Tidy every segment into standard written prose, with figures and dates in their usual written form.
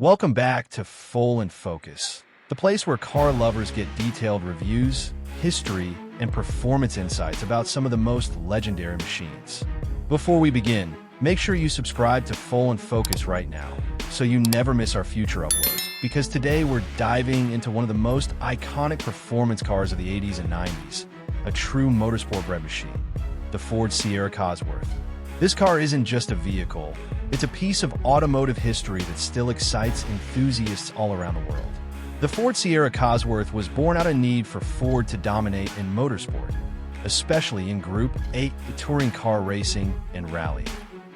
Welcome back to Feaul&Focus, the place where car lovers get detailed reviews, history, and performance insights about some of the most legendary machines. Before we begin, make sure you subscribe to Feaul&Focus right now so you never miss our future uploads, because today we're diving into one of the most iconic performance cars of the 80s and 90s, a true motorsport bred machine, the Ford Sierra Cosworth. This car isn't just a vehicle, it's a piece of automotive history that still excites enthusiasts all around the world. The Ford Sierra Cosworth was born out of need for Ford to dominate in motorsport, especially in Group 8 touring car racing and rally.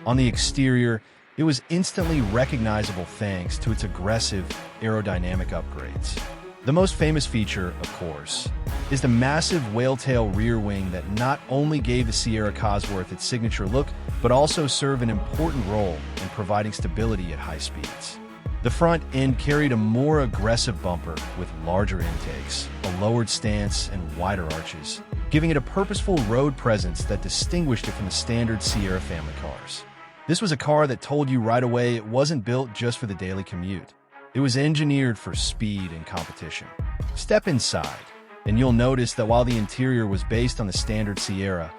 On the exterior, it was instantly recognizable thanks to its aggressive aerodynamic upgrades. The most famous feature, of course, is the massive whale-tail rear wing that not only gave the Sierra Cosworth its signature look, but also served an important role in providing stability at high speeds. The front end carried a more aggressive bumper with larger intakes, a lowered stance, and wider arches, giving it a purposeful road presence that distinguished it from the standard Sierra family cars. This was a car that told you right away it wasn't built just for the daily commute. It was engineered for speed and competition. Step inside, and you'll notice that while the interior was based on the standard Sierra,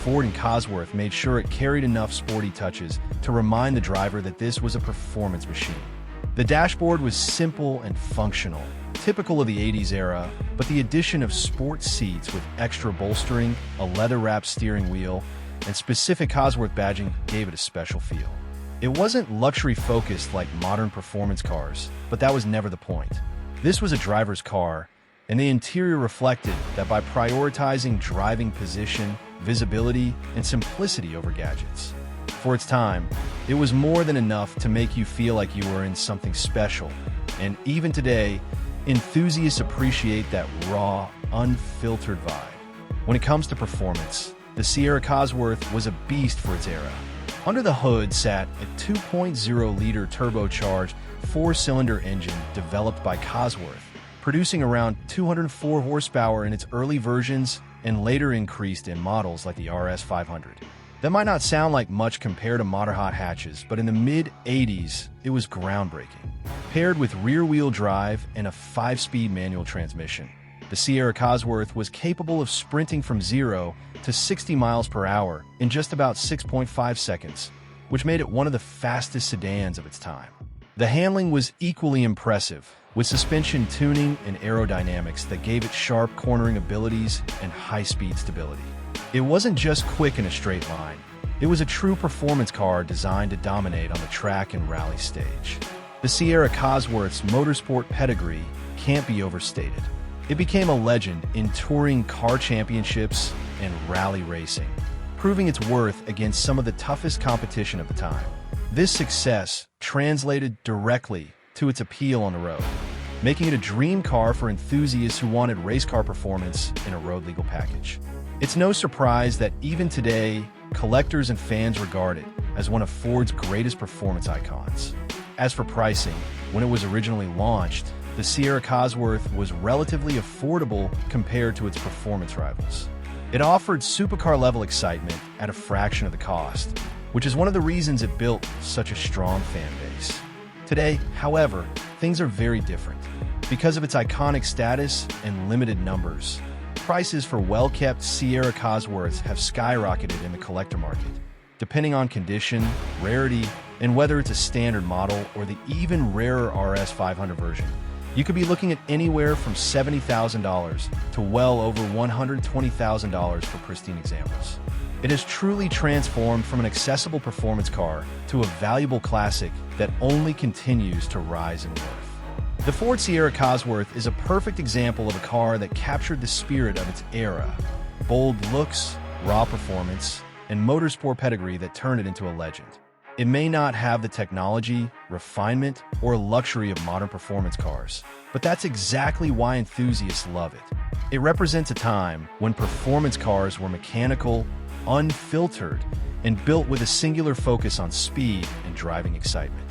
Ford and Cosworth made sure it carried enough sporty touches to remind the driver that this was a performance machine. The dashboard was simple and functional, typical of the 80s era, but the addition of sports seats with extra bolstering, a leather-wrapped steering wheel, and specific Cosworth badging gave it a special feel. It wasn't luxury-focused like modern performance cars, but that was never the point. This was a driver's car, and the interior reflected that by prioritizing driving position, visibility, and simplicity over gadgets. For its time, it was more than enough to make you feel like you were in something special, and even today, enthusiasts appreciate that raw, unfiltered vibe. When it comes to performance, the Sierra Cosworth was a beast for its era. Under the hood sat a 2.0-liter turbocharged four-cylinder engine developed by Cosworth, producing around 204 horsepower in its early versions and later increased in models like the RS 500. That might not sound like much compared to modern hot hatches, but in the mid-80s, it was groundbreaking. Paired with rear-wheel drive and a 5-speed manual transmission, the Sierra Cosworth was capable of sprinting from 0 to 60 miles per hour in just about 6.5 seconds, which made it one of the fastest sedans of its time. The handling was equally impressive, with suspension tuning and aerodynamics that gave it sharp cornering abilities and high-speed stability. It wasn't just quick in a straight line. It was a true performance car designed to dominate on the track and rally stage. The Sierra Cosworth's motorsport pedigree can't be overstated. It became a legend in touring car championships and rally racing, proving its worth against some of the toughest competition of the time. This success translated directly to its appeal on the road, making it a dream car for enthusiasts who wanted race car performance in a road-legal package. It's no surprise that even today, collectors and fans regard it as one of Ford's greatest performance icons. As for pricing, when it was originally launched, the Sierra Cosworth was relatively affordable compared to its performance rivals. It offered supercar-level excitement at a fraction of the cost, which is one of the reasons it built such a strong fan base. Today, however, things are very different. Because of its iconic status and limited numbers, prices for well-kept Sierra Cosworths have skyrocketed in the collector market. Depending on condition, rarity, and whether it's a standard model or the even rarer RS 500 version, you could be looking at anywhere from $70,000 to well over $120,000 for pristine examples. It has truly transformed from an accessible performance car to a valuable classic that only continues to rise in worth. The Ford Sierra Cosworth is a perfect example of a car that captured the spirit of its era: bold looks, raw performance, and motorsport pedigree that turned it into a legend. It may not have the technology, refinement, or luxury of modern performance cars, but that's exactly why enthusiasts love it. It represents a time when performance cars were mechanical, unfiltered, and built with a singular focus on speed and driving excitement.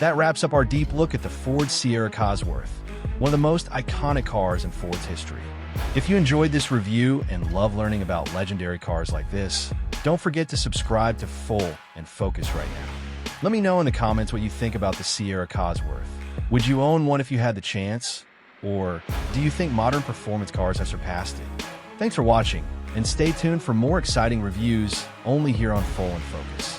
That wraps up our deep look at the Ford Sierra Cosworth, one of the most iconic cars in Ford's history. If you enjoyed this review and love learning about legendary cars like this, don't forget to subscribe to Feaul&Focus right now. Let me know in the comments what you think about the Sierra Cosworth. Would you own one if you had the chance? Or do you think modern performance cars have surpassed it? Thanks for watching, and stay tuned for more exciting reviews only here on Feaul&Focus.